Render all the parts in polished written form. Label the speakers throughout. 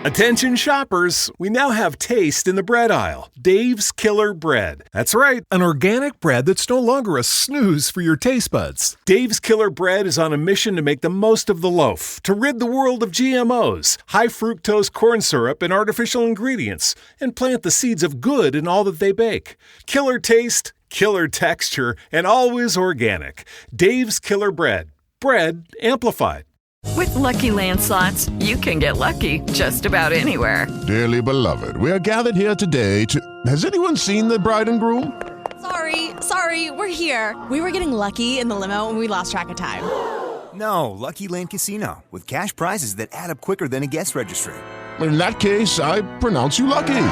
Speaker 1: Attention shoppers, we now have taste in the bread aisle. Dave's Killer Bread. That's right, an organic bread that's no longer a snooze for your taste buds. Dave's Killer Bread is on a mission to make the most of the loaf, to rid the world of GMOs, high fructose corn syrup, and artificial ingredients, and plant the seeds of good in all that they bake. Killer taste, killer texture, and always organic. Dave's Killer Bread. Bread amplified.
Speaker 2: With Lucky Land Slots, you can get lucky just about anywhere.
Speaker 3: Dearly beloved, we are gathered here today to... Has anyone seen the bride and groom?
Speaker 4: Sorry, we're here. We were getting lucky in the limo and we lost track of time.
Speaker 5: No, Lucky Land Casino, with cash prizes that add up quicker than a guest registry.
Speaker 3: In that case, I pronounce you lucky.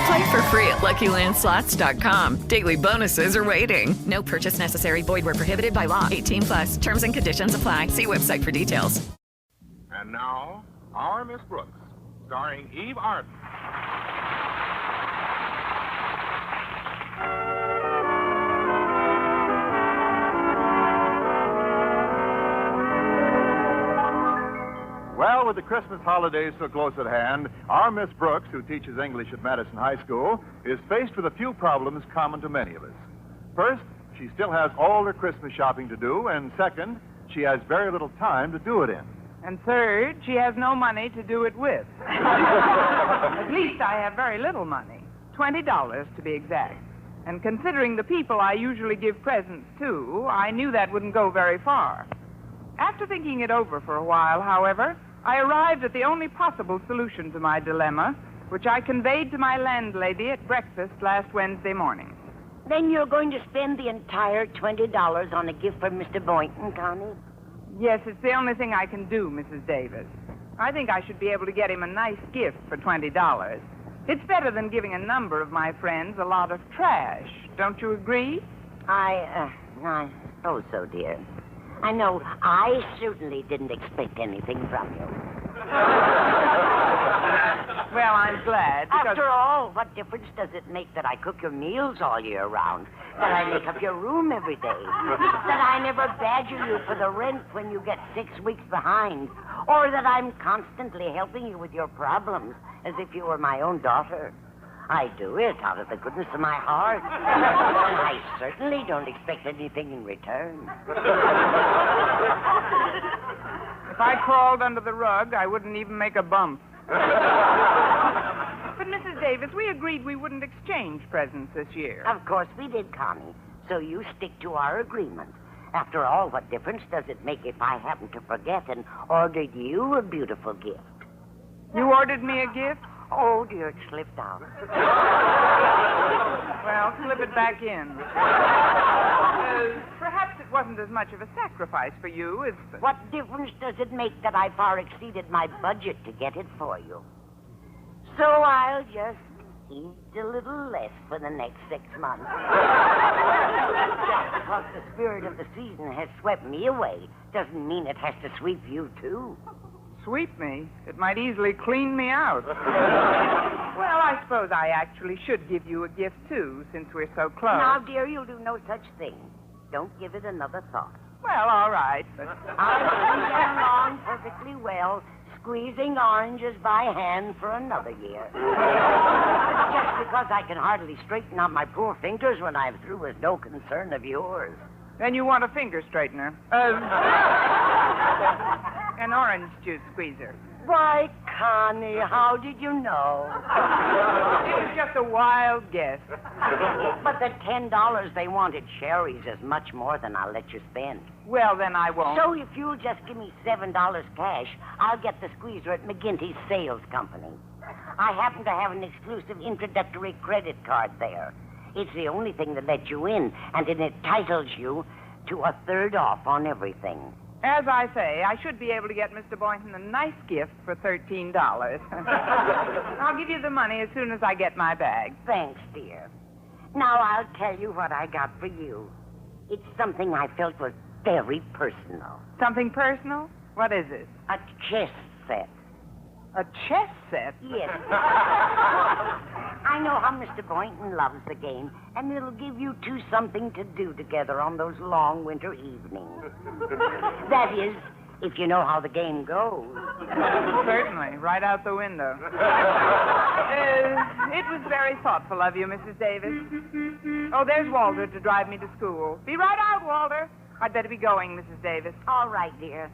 Speaker 2: Play for free at LuckyLandSlots.com. Daily bonuses are waiting. No purchase necessary. Void where prohibited by law. 18+. Terms and conditions apply. See website for details.
Speaker 6: And now, our Miss Brooks, starring Eve Arden. Well, with the Christmas holidays so close at hand, our Miss Brooks, who teaches English at Madison High School, is faced with a few problems common to many of us. First, she still has all her Christmas shopping to do, and second, she has very little time to do it in.
Speaker 7: And third, she has no money to do it with. At least I have very little money, $20 to be exact. And considering the people I usually give presents to, I knew that wouldn't go very far. After thinking it over for a while, however, I arrived at the only possible solution to my dilemma, which I conveyed to my landlady at breakfast last Wednesday morning.
Speaker 8: Then you're going to spend the entire $20 on a gift for Mr. Boynton, Connie?
Speaker 7: Yes, it's the only thing I can do, Mrs. Davis. I think I should be able to get him a nice gift for $20. It's better than giving a number of my friends a lot of trash. Don't you agree?
Speaker 8: I suppose so, dear. I know I certainly didn't expect anything from you.
Speaker 7: Well, I'm glad.
Speaker 8: After all, what difference does it make that I cook your meals all year round? That I make up your room every day? That I never badger you for the rent when you get 6 weeks behind? Or that I'm constantly helping you with your problems as if you were my own daughter? I do it out of the goodness of my heart. And I certainly don't expect anything in return.
Speaker 7: If I crawled under the rug, I wouldn't even make a bump. But, Mrs. Davis, we agreed we wouldn't exchange presents this year.
Speaker 8: Of course we did, Connie. So you stick to our agreement. After all, what difference does it make if I happen to forget and ordered you a beautiful gift?
Speaker 7: You ordered me a gift?
Speaker 8: Oh, dear, it slipped out.
Speaker 7: Well, slip it back in. Perhaps it wasn't as much of a sacrifice for you as...
Speaker 8: What difference does it make that I far exceeded my budget to get it for you? So I'll just eat a little less for the next 6 months. Just because the spirit of the season has swept me away doesn't mean it has to sweep you, too.
Speaker 7: Sweep me? It might easily clean me out. Well, I suppose I actually should give you a gift, too, since we're so close.
Speaker 8: Now, dear, you'll do no such thing. Don't give it another thought.
Speaker 7: Well, all right, but...
Speaker 8: I've been getting along perfectly well, squeezing oranges by hand for another year. Just because I can hardly straighten out my poor fingers when I'm through is no concern of yours.
Speaker 7: Then you want a finger straightener. An orange juice squeezer.
Speaker 8: Why, Connie, how did you know?
Speaker 7: It was just a wild guess.
Speaker 8: But the $10 they wanted cherries is much more than I'll let you spend.
Speaker 7: Well, then I won't.
Speaker 8: So if you'll just give me $7 cash, I'll get the squeezer at McGinty's Sales Company. I happen to have an exclusive introductory credit card there. It's the only thing that lets you in, and it entitles you to a third off on everything.
Speaker 7: As I say, I should be able to get Mr. Boynton a nice gift for $13. I'll give you the money as soon as I get my bag.
Speaker 8: Thanks, dear. Now I'll tell you what I got for you. It's something I felt was very personal.
Speaker 7: Something personal? What is it?
Speaker 8: A chess set.
Speaker 7: A chess set?
Speaker 8: Yes. I know how Mr. Boynton loves the game, and it'll give you two something to do together on those long winter evenings. That is, if you know how the game goes.
Speaker 7: Certainly, right out the window. It was very thoughtful of you, Mrs. Davis. Oh, there's Walter to drive me to school. Be right out, Walter. I'd better be going, Mrs. Davis.
Speaker 8: All right, dear.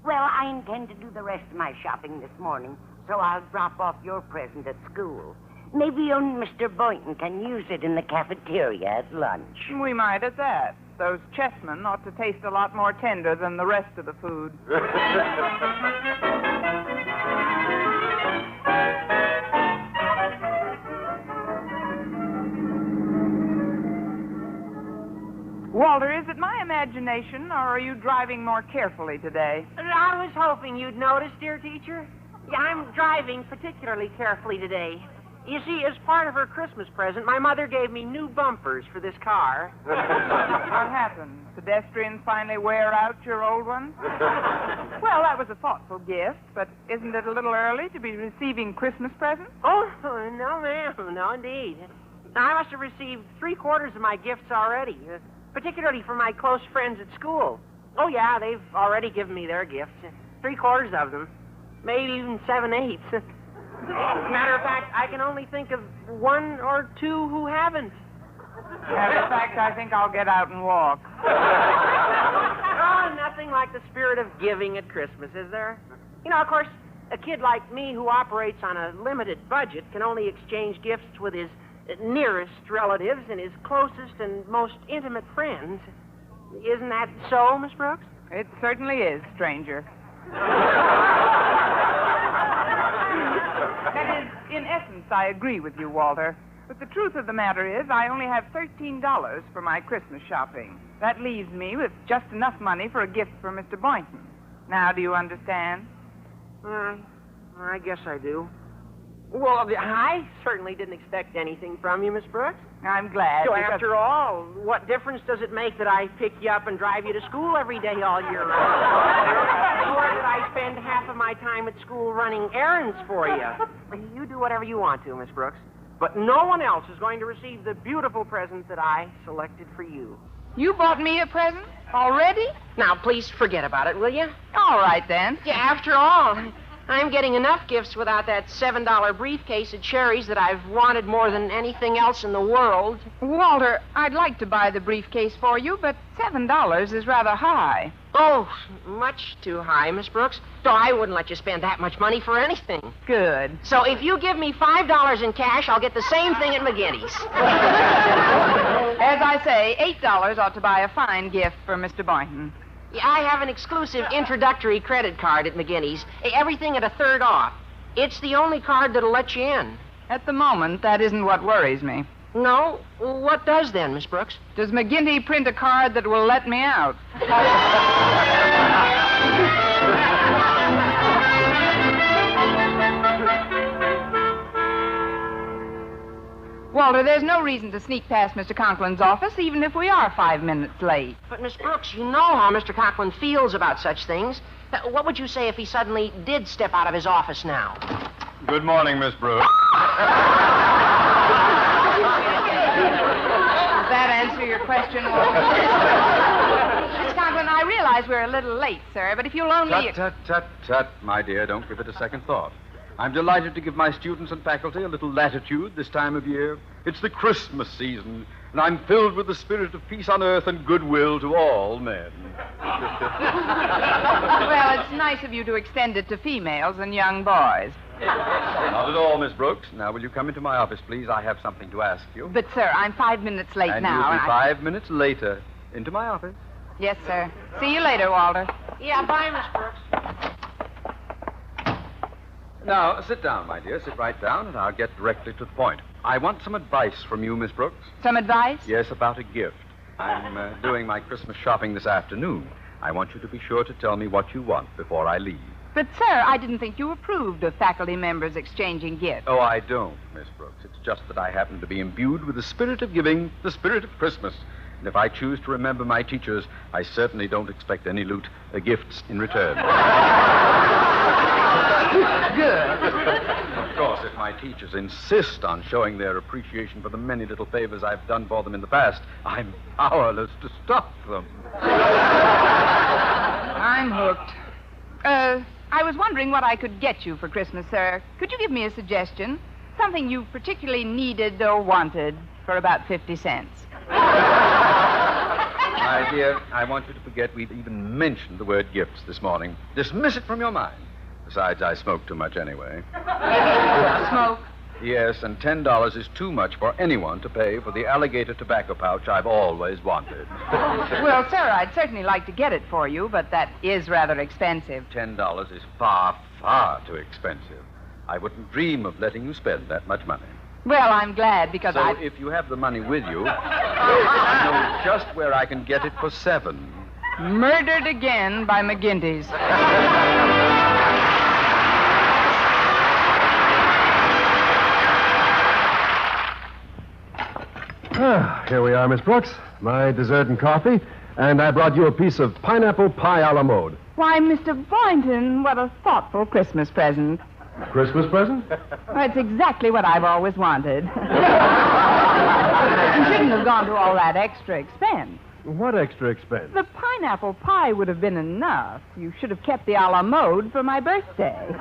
Speaker 8: Well, I intend to do the rest of my shopping this morning, so I'll drop off your present at school. Maybe you and Mr. Boynton can use it in the cafeteria at lunch.
Speaker 7: We might at that. Those chessmen ought to taste a lot more tender than the rest of the food. Walter, is it my imagination, or are you driving more carefully today?
Speaker 9: I was hoping you'd notice, dear teacher. Yeah, I'm driving particularly carefully today. You see, as part of her Christmas present, my mother gave me new bumpers for this car.
Speaker 7: What happened? Pedestrians finally wear out your old ones? Well, that was a thoughtful gift, but isn't it a little early to be receiving Christmas presents?
Speaker 9: Oh, no, ma'am. No, indeed. Now, I must have received 3/4 of my gifts already, particularly from my close friends at school. Oh, yeah, they've already given me their gifts. 3/4 of them. Maybe even 7/8. Matter of fact, I can only think of 1 or 2 who haven't.
Speaker 7: Matter of fact, I think I'll get out and walk.
Speaker 9: Oh, nothing like the spirit of giving at Christmas, is there? You know, of course, a kid like me who operates on a limited budget can only exchange gifts with his nearest relatives and his closest and most intimate friends. Isn't that so, Miss Brooks?
Speaker 7: It certainly is, stranger. That is, in essence, I agree with you, Walter. But the truth of the matter is, I only have $13 for my Christmas shopping. That leaves me with just enough money for a gift for Mr. Boynton. Now, do you understand?
Speaker 9: I guess I do. Well, I certainly didn't expect anything from you, Miss Brooks.
Speaker 7: I'm glad.
Speaker 9: So
Speaker 7: because...
Speaker 9: after all, what difference does it make that I pick you up and drive you to school every day all year round? Or that I spend half of my time at school running errands for you? You do whatever you want to, Miss Brooks. But no one else is going to receive the beautiful present that I selected for you.
Speaker 7: You bought me a present? Already?
Speaker 9: Now, please forget about it, will you?
Speaker 7: All right, then.
Speaker 9: Yeah, after all, I'm getting enough gifts without that $7 briefcase of cherries that I've wanted more than anything else in the world.
Speaker 7: Walter, I'd like to buy the briefcase for you, but $7 is rather high.
Speaker 9: Oh, much too high, Miss Brooks. So I wouldn't let you spend that much money for anything.
Speaker 7: Good.
Speaker 9: So if you give me $5 in cash, I'll get the same thing at McGinty's.
Speaker 7: As I say, $8 ought to buy a fine gift for Mr. Boynton.
Speaker 9: Yeah, I have an exclusive introductory credit card at McGinty's. Everything at 1/3 off. It's the only card that'll let you in.
Speaker 7: At the moment, that isn't what worries me.
Speaker 9: No? What does then, Miss Brooks?
Speaker 7: Does McGinty print a card that will let me out? Walter, there's no reason to sneak past Mr. Conklin's office, even if we are 5 minutes late.
Speaker 9: But, Miss Brooks, you know how Mr. Conklin feels about such things. What would you say if he suddenly did step out of his office now?
Speaker 6: Good morning, Miss Brooks.
Speaker 7: Does that answer your question, Walter? Miss Conklin, I realize we're a little late, sir, but if you'll only...
Speaker 10: Tut, my dear. Don't give it a second thought. I'm delighted to give my students and faculty a little latitude this time of year. It's the Christmas season, and I'm filled with the spirit of peace on earth and goodwill to all men.
Speaker 7: Well, it's nice of you to extend it to females and young boys.
Speaker 10: Not at all, Miss Brooks. Now, will you come into my office, please? I have something to ask you.
Speaker 7: But, sir, I'm 5 minutes late
Speaker 10: and
Speaker 7: now.
Speaker 10: You'll be 5 minutes later. Into my office.
Speaker 7: Yes, sir. See you later, Walter.
Speaker 9: Yeah, bye, Miss Brooks.
Speaker 10: Now, sit down, my dear. Sit right down, and I'll get directly to the point. I want some advice from you, Miss Brooks.
Speaker 7: Some advice?
Speaker 10: Yes, about a gift. I'm doing my Christmas shopping this afternoon. I want you to be sure to tell me what you want before I leave.
Speaker 7: But, sir, I didn't think you approved of faculty members exchanging gifts.
Speaker 10: Oh, I don't, Miss Brooks. It's just that I happen to be imbued with the spirit of giving, the spirit of Christmas. And if I choose to remember my teachers, I certainly don't expect any gifts in return.
Speaker 7: Good.
Speaker 10: Of course, if my teachers insist on showing their appreciation for the many little favors I've done for them in the past, I'm powerless to stop them.
Speaker 7: I'm hooked. I was wondering what I could get you for Christmas, sir. Could you give me a suggestion? Something you particularly needed or wanted for about 50 cents.
Speaker 10: My dear, I want you to forget we've even mentioned the word gifts this morning. Dismiss it from your mind. Besides, I smoke too much anyway.
Speaker 7: Smoke?
Speaker 10: Yes, and $10 is too much for anyone to pay for the alligator tobacco pouch I've always wanted.
Speaker 7: Well, sir, I'd certainly like to get it for you, but that is rather expensive.
Speaker 10: $10 is far, far too expensive. I wouldn't dream of letting you spend that much money.
Speaker 7: Well, I'm glad because
Speaker 10: So if you have the money with you, I know just where I can get it for $7.
Speaker 7: Murdered again by McGinty's.
Speaker 11: Here we are, Miss Brooks. My dessert and coffee. And I brought you a piece of pineapple pie a la mode.
Speaker 7: Why, Mr. Boynton, what a thoughtful Christmas present.
Speaker 11: Christmas present?
Speaker 7: Well, it's exactly what I've always wanted. You shouldn't have gone to all that extra expense.
Speaker 11: What extra expense?
Speaker 7: The pineapple pie would have been enough. You should have kept the a la mode for my birthday.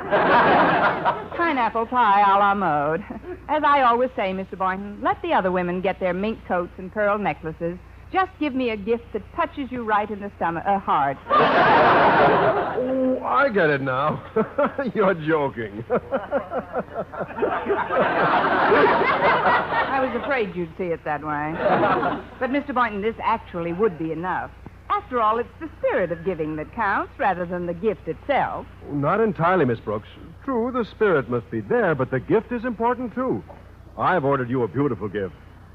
Speaker 7: Pineapple pie a la mode. As I always say, Mr. Boynton, let the other women get their mink coats and pearl necklaces. Just give me a gift that touches you right in the heart.
Speaker 11: Oh, I get it now. You're joking.
Speaker 7: I was afraid you'd see it that way. But, Mr. Boynton, this actually would be enough. After all, it's the spirit of giving that counts rather than the gift itself.
Speaker 11: Not entirely, Miss Brooks. True, the spirit must be there, but the gift is important, too. I've ordered you a beautiful gift.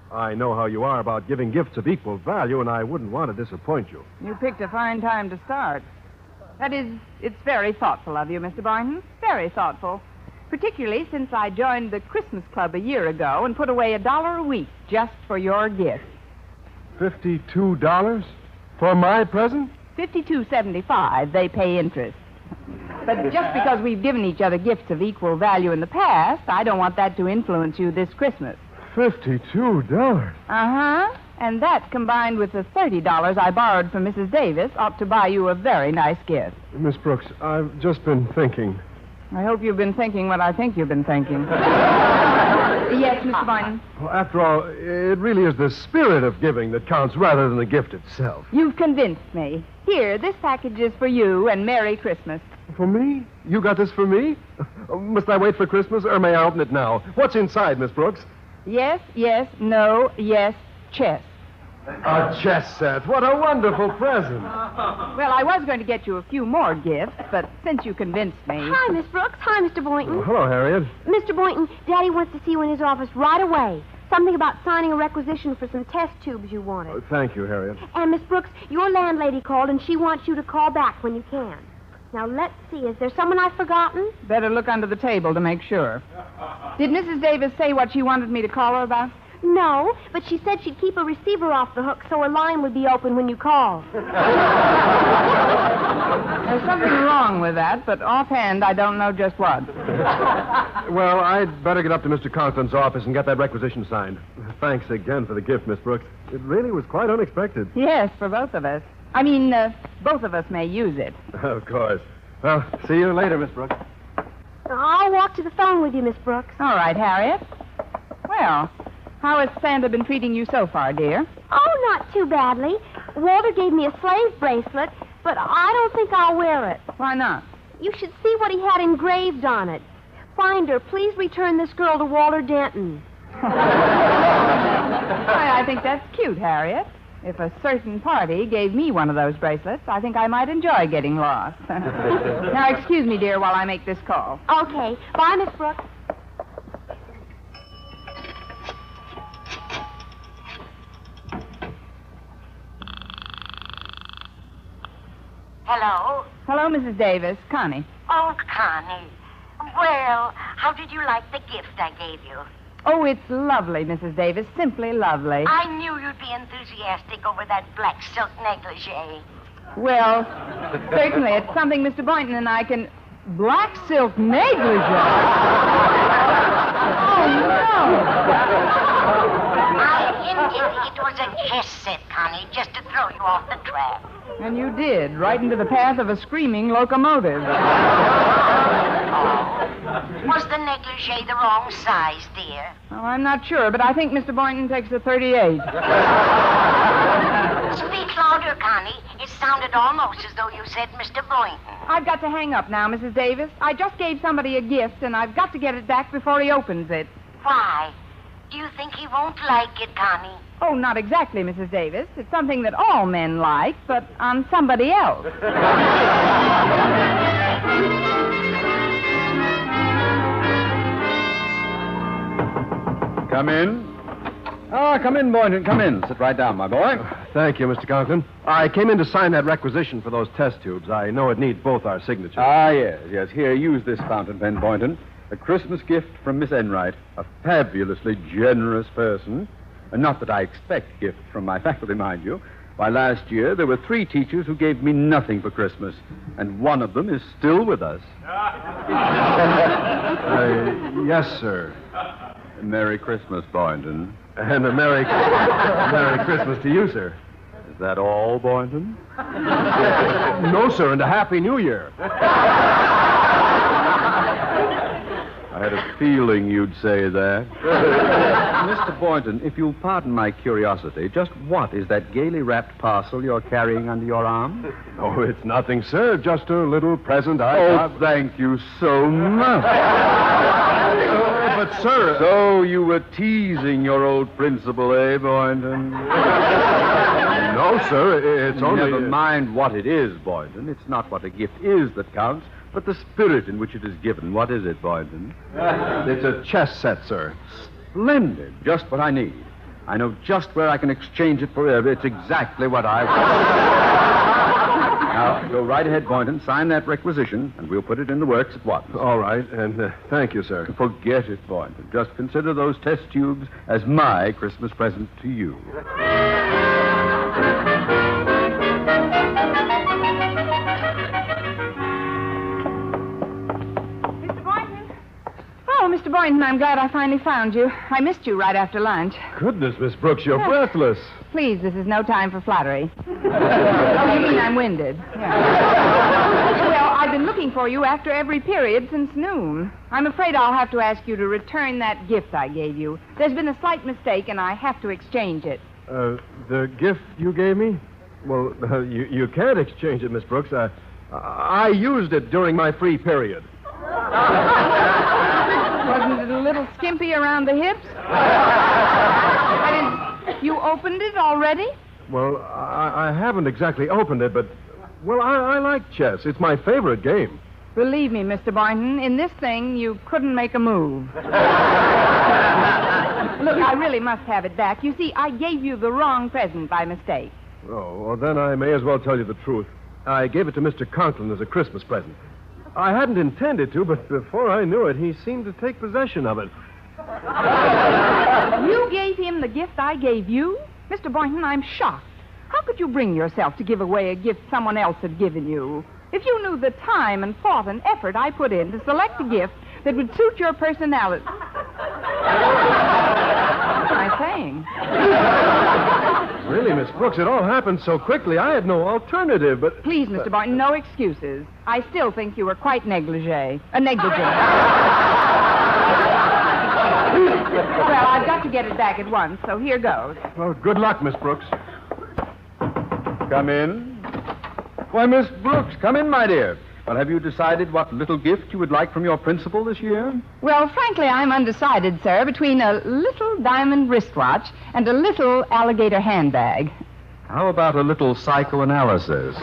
Speaker 11: I know how you are about giving gifts of equal value, and I wouldn't want to disappoint you.
Speaker 7: You picked a fine time to start. That is, it's very thoughtful of you, Mr. Boynton. Very thoughtful. Particularly since I joined the Christmas Club a year ago and put away $1 a week just for your gift.
Speaker 11: $52? For my present?
Speaker 7: $52.75. They pay interest. But just because we've given each other gifts of equal value in the past, I don't want that to influence you this Christmas.
Speaker 11: $52?
Speaker 7: Uh-huh. And that, combined with the $30 I borrowed from Mrs. Davis, ought to buy you a very nice gift.
Speaker 11: Miss Brooks, I've just been thinking.
Speaker 7: I hope you've been thinking what I think you've been thinking. Yes, Mr. Boynton?
Speaker 11: Well, after all, it really is the spirit of giving that counts rather than the gift itself.
Speaker 7: You've convinced me. Here, this package is for you, and Merry Christmas.
Speaker 11: For me? You got this for me? Must I wait for Christmas, or may I open it now? What's inside, Miss Brooks?
Speaker 7: Yes, yes, no, yes, chess.
Speaker 11: A chess set. What a wonderful present.
Speaker 7: Well, I was going to get you a few more gifts, but since you convinced me...
Speaker 12: Hi, Miss Brooks. Hi, Mr. Boynton.
Speaker 11: Oh, hello, Harriet.
Speaker 12: Mr. Boynton, Daddy wants to see you in his office right away. Something about signing a requisition for some test tubes you wanted.
Speaker 11: Oh, thank you, Harriet.
Speaker 12: And, Miss Brooks, your landlady called, and she wants you to call back when you can. Now, let's see. Is there someone I've forgotten?
Speaker 7: Better look under the table to make sure. Did Mrs. Davis say what she wanted me to call her about?
Speaker 12: No, but she said she'd keep a receiver off the hook so her line would be open when you call.
Speaker 7: There's something wrong with that, but offhand, I don't know just what.
Speaker 11: Well, I'd better get up to Mr. Conklin's office and get that requisition signed. Thanks again for the gift, Miss Brooks. It really was quite unexpected.
Speaker 7: Yes, for both of us. I mean, both of us may use it.
Speaker 11: Of course. Well, see you later, Miss Brooks.
Speaker 12: I'll walk to the phone with you, Miss Brooks.
Speaker 7: All right, Harriet. Well, how has Santa been treating you so far, dear?
Speaker 12: Oh, not too badly. Walter gave me a slave bracelet, but I don't think I'll wear it.
Speaker 7: Why not?
Speaker 12: You should see what he had engraved on it. Finder, please return this girl to Walter Denton.
Speaker 7: I think that's cute, Harriet. If a certain party gave me one of those bracelets, I think I might enjoy getting lost. Now, excuse me, dear, while I make this call.
Speaker 12: Okay. Bye, Miss Brooks.
Speaker 8: Hello?
Speaker 7: Hello, Mrs. Davis. Connie.
Speaker 8: Oh, Connie. Well, how did you like the gift I gave you?
Speaker 7: Oh, it's lovely, Mrs. Davis. Simply lovely.
Speaker 8: I knew you'd be enthusiastic over that black silk negligee.
Speaker 7: Well, certainly. It's something Mr. Boynton and I can... Black silk negligee? Oh, no.
Speaker 8: I hinted it was a chess set, Connie, just to throw you off the track.
Speaker 7: And you did, right into the path of a screaming locomotive.
Speaker 8: Was the negligee the wrong size, dear?
Speaker 7: Well, I'm not sure, but I think Mr. Boynton takes a 38.
Speaker 8: Speak louder, Connie. It sounded almost as though you said Mr. Boynton.
Speaker 7: I've got to hang up now, Mrs. Davis. I just gave somebody a gift, and I've got to get it back before he opens it.
Speaker 8: Why? Do you think he won't like it, Connie?
Speaker 7: Oh, not exactly, Mrs. Davis. It's something that all men like, but on somebody else.
Speaker 10: Come in. Come in, Boynton. Come in. Sit right down, my boy.
Speaker 11: Thank you, Mr. Conklin. I came in to sign that requisition for those test tubes. I know it needs both our signatures.
Speaker 10: Yes. Here, use this fountain pen, Boynton. A Christmas gift from Miss Enright, a fabulously generous person. And not that I expect gifts from my faculty, mind you. Why, last year, there were 3 teachers who gave me nothing for Christmas, and one of them is still with us.
Speaker 11: Yes, sir.
Speaker 10: Merry Christmas, Boynton.
Speaker 11: And a Merry Christmas to you, sir.
Speaker 10: Is that all, Boynton?
Speaker 11: No, sir, and a Happy New Year.
Speaker 10: I had a feeling you'd say that. Mr. Boynton, if you'll pardon my curiosity, just what is that gaily wrapped parcel you're carrying under your arm?
Speaker 11: Oh, it's nothing, sir. Just a little present I got.
Speaker 10: Thank you so much.
Speaker 11: But, sir...
Speaker 10: So you were teasing your old principal, eh, Boynton?
Speaker 11: No, sir. It's only...
Speaker 10: Never mind what it is, Boynton. It's not what a gift is that counts, but the spirit in which it is given. What is it, Boynton?
Speaker 11: It's a chess set, sir.
Speaker 10: Splendid. Just what I need. I know just where I can exchange it for. It's exactly what I want. Now, go right ahead, Boynton. Sign that requisition, and we'll put it in the works at once.
Speaker 11: All right, and thank you, sir.
Speaker 10: Forget it, Boynton. Just consider those test tubes as my Christmas present to you.
Speaker 7: Oh, Mr. Boynton, I'm glad I finally found you. I missed you right after lunch.
Speaker 11: Goodness, Miss Brooks, you're breathless.
Speaker 7: Please, this is no time for flattery. Oh, you mean I'm winded? Yeah. Well, I've been looking for you after every period since noon. I'm afraid I'll have to ask you to return that gift I gave you. There's been a slight mistake, and I have to exchange it.
Speaker 11: The gift you gave me? Well, you can't exchange it, Miss Brooks. I used it during my free period.
Speaker 7: Wasn't it a little skimpy around the hips? That is, you opened it already?
Speaker 11: Well, I haven't exactly opened it, but, well, I like chess. It's my favorite game.
Speaker 7: Believe me, Mr. Boynton, in this thing, you couldn't make a move. Look, I really must have it back. You see, I gave you the wrong present by mistake.
Speaker 11: Oh, well, then I may as well tell you the truth. I gave it to Mr. Conklin as a Christmas present. I hadn't intended to, but before I knew it, he seemed to take possession of it.
Speaker 7: You gave him the gift I gave you? Mr. Boynton, I'm shocked. How could you bring yourself to give away a gift someone else had given you? If you knew the time and thought and effort I put in to select a gift that would suit your personality... What am I saying?
Speaker 11: Really, Miss Brooks, it all happened so quickly, I had no alternative, but...
Speaker 7: Please, Mr. Boynton, no excuses. I still think you were quite negligent. Negligent. Well, I've got to get it back at once, so here goes.
Speaker 11: Well, good luck, Miss Brooks.
Speaker 10: Come in. Why, Miss Brooks, come in, my dear. Well, have you decided what little gift you would like from your principal this year?
Speaker 7: Well, frankly, I'm undecided, sir, between a little diamond wristwatch and a little alligator handbag.
Speaker 10: How about a little psychoanalysis?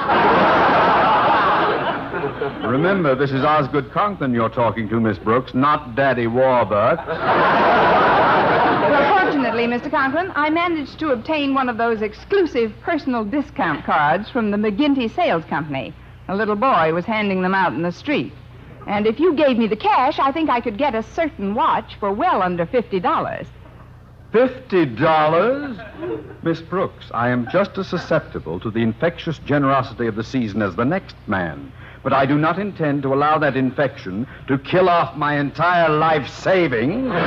Speaker 10: Remember, this is Osgood Conklin you're talking to, Miss Brooks, not Daddy Warbucks.
Speaker 7: Well, fortunately, Mr. Conklin, I managed to obtain one of those exclusive personal discount cards from the McGinty Sales Company. A little boy was handing them out in the street. And if you gave me the cash, I think I could get a certain watch for well under $50.
Speaker 10: $50? Miss Brooks, I am just as susceptible to the infectious generosity of the season as the next man. But I do not intend to allow that infection to kill off my entire life saving.
Speaker 7: Well,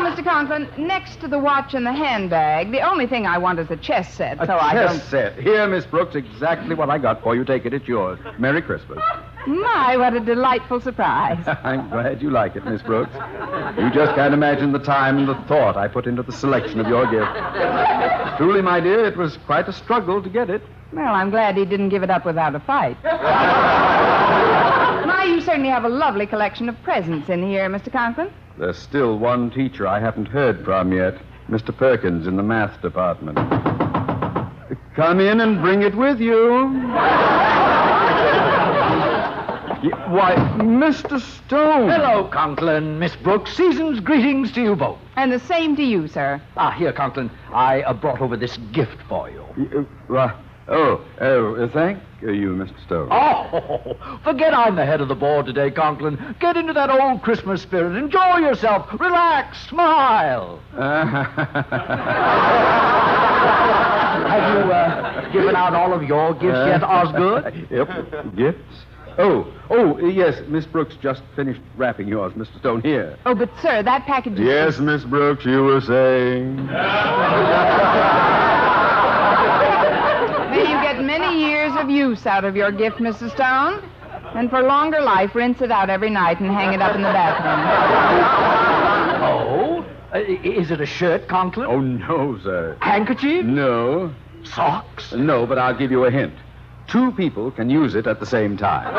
Speaker 7: Mr. Conklin, Conklin, next to the watch and the handbag, the only thing I want is a chess set,
Speaker 10: A chess set. Here, Miss Brooks, exactly what I got for you. Take it. It's yours. Merry Christmas.
Speaker 7: My, what a delightful surprise.
Speaker 10: I'm glad you like it, Miss Brooks. You just can't imagine the time and the thought I put into the selection of your gift. Truly, my dear, it was quite a struggle to get it.
Speaker 7: Well, I'm glad he didn't give it up without a fight. My, you certainly have a lovely collection of presents in here, Mr. Conklin.
Speaker 10: There's still one teacher I haven't heard from yet, Mr. Perkins in the math department. Come in and bring it with you. Why, Mr. Stone.
Speaker 13: Hello, Conklin. Miss Brooks, season's greetings to you both.
Speaker 7: And the same to you, sir.
Speaker 13: Here, Conklin, I brought over this gift for you.
Speaker 10: Thank you, Mr. Stone.
Speaker 13: Oh, forget I'm the head of the board today, Conklin. Get into that old Christmas spirit. Enjoy yourself. Relax. Smile. Have you given out all of your gifts yet, Osgood?
Speaker 10: Yep. Gifts? Yes, Miss Brooks just finished wrapping yours, Mr. Stone, here.
Speaker 7: Oh, but, sir, that package is...
Speaker 3: Yes, Miss Brooks, you were saying.
Speaker 7: May you get many years of use out of your gift, Mrs. Stone. And for longer life, rinse it out every night and hang it up in the bathroom.
Speaker 13: Oh? Is it a shirt, Conklin?
Speaker 10: Oh, no, sir.
Speaker 13: Handkerchief?
Speaker 10: No.
Speaker 13: Socks?
Speaker 10: No, but I'll give you a hint. 2 people can use it at the same time.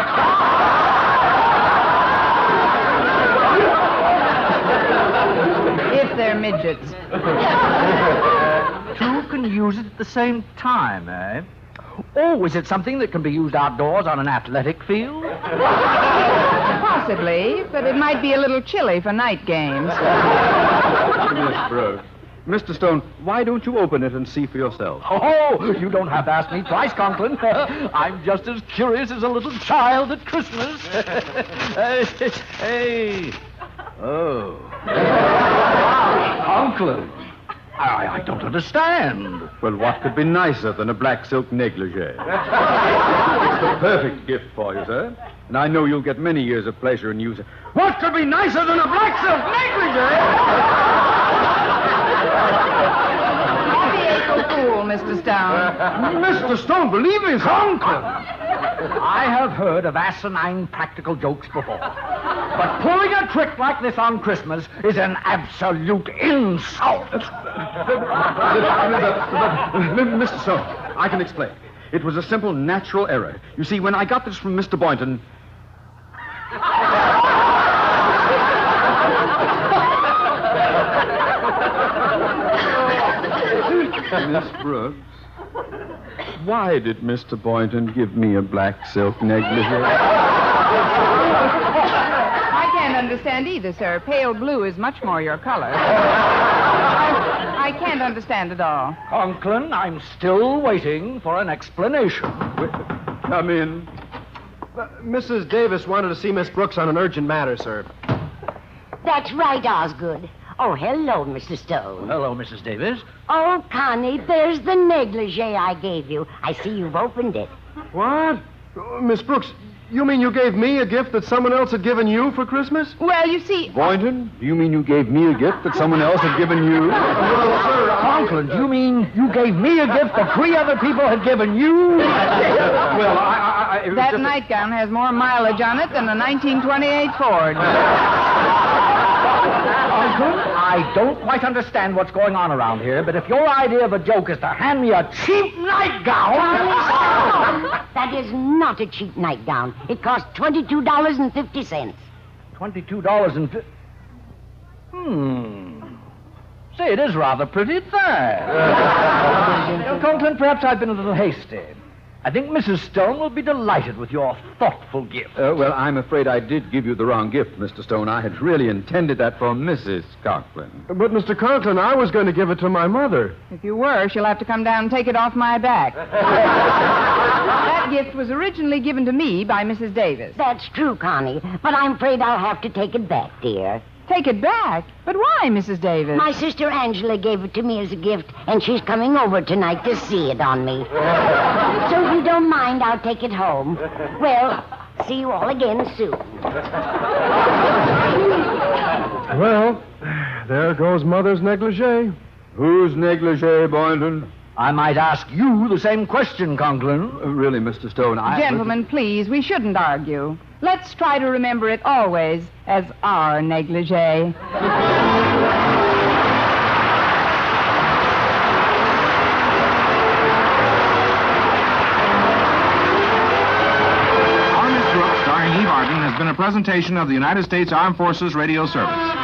Speaker 7: If they're midgets.
Speaker 13: 2 can use it at the same time, eh? Oh, is it something that can be used outdoors on an athletic field?
Speaker 7: Possibly, but it might be a little chilly for night games.
Speaker 10: Miss Brooks. Mr. Stone, why don't you open it and see for yourself?
Speaker 13: Oh, you don't have to ask me twice, Conklin. I'm just as curious as a little child at Christmas. Hey. Oh. Conklin. I don't understand.
Speaker 10: Well, what could be nicer than a black silk negligee? It's the perfect gift for you, sir. And I know you'll get many years of pleasure in using it. What could be nicer than a black silk negligee?
Speaker 7: Fool, Mr. Stone.
Speaker 10: Mr. Stone, believe me,
Speaker 13: Conklin. I have heard of asinine practical jokes before. But pulling a trick like this on Christmas is an absolute insult.
Speaker 10: Mr. Stone, I can explain. It was a simple natural error. You see, when I got this from Mr. Boynton... Miss Brooks, why did Mr. Boynton give me a black silk negligee?
Speaker 7: I can't understand either, sir. Pale blue is much more your color. I can't understand at all.
Speaker 13: Conklin, I'm still waiting for an explanation.
Speaker 10: Come in.
Speaker 11: Mrs. Davis wanted to see Miss Brooks on an urgent matter, sir.
Speaker 8: That's right, Osgood. Oh, hello, Mr. Stone.
Speaker 13: Hello, Mrs. Davis.
Speaker 8: Oh, Connie, there's the negligee I gave you. I see you've opened it.
Speaker 11: What? Miss Brooks, you mean you gave me a gift that someone else had given you for Christmas?
Speaker 7: Well, you see...
Speaker 10: Boynton, do you mean you gave me a gift that someone else had given you?
Speaker 13: Well, sir, Conklin, do you mean you gave me a gift that 3 other people had given you?
Speaker 10: Well,
Speaker 7: that nightgown has more mileage on it than a 1928 Ford.
Speaker 13: Conklin, I don't quite understand what's going on around here, but if your idea of a joke is to hand me a cheap nightgown...
Speaker 8: That is not a cheap nightgown. It cost $22.50.
Speaker 13: $22.50... Say, it is rather pretty at that. Conklin, perhaps I've been a little hasty. I think Mrs. Stone will be delighted with your thoughtful gift.
Speaker 10: Well, I'm afraid I did give you the wrong gift, Mr. Stone. I had really intended that for Mrs. Conklin.
Speaker 11: But, Mr. Conklin, I was going to give it to my mother.
Speaker 7: If you were, she'll have to come down and take it off my back. That gift was originally given to me by Mrs. Davis.
Speaker 8: That's true, Connie, but I'm afraid I'll have to take it back, dear.
Speaker 7: Take it back? But why, Mrs. Davis?
Speaker 8: My sister Angela gave it to me as a gift, and she's coming over tonight to see it on me. So if you don't mind, I'll take it home. Well, see you all again soon.
Speaker 11: Well, there goes Mother's negligee.
Speaker 10: Whose negligee, Boynton?
Speaker 13: I might ask you the same question, Conklin.
Speaker 10: Really, Mr. Stone,
Speaker 7: Gentlemen, please, we shouldn't argue. Let's try to remember it always as our negligee.
Speaker 14: Eve Arden has been a presentation of the United States Armed Forces Radio Service.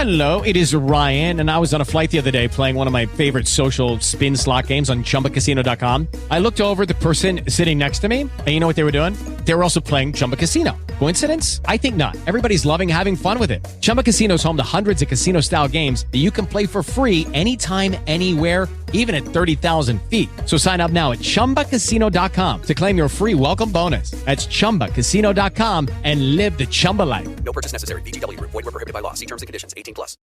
Speaker 15: Hello, it is Ryan, and I was on a flight the other day playing one of my favorite social spin slot games on ChumbaCasino.com. I looked over at the person sitting next to me, and you know what they were doing? They were also playing Chumba Casino. Coincidence? I think not. Everybody's loving having fun with it. Chumba Casino is home to hundreds of casino-style games that you can play for free anytime, anywhere, even at 30,000 feet. So sign up now at ChumbaCasino.com to claim your free welcome bonus. That's ChumbaCasino.com and live the Chumba life.
Speaker 16: No purchase necessary. VGW. Void where prohibited by law. See terms and conditions. 18+.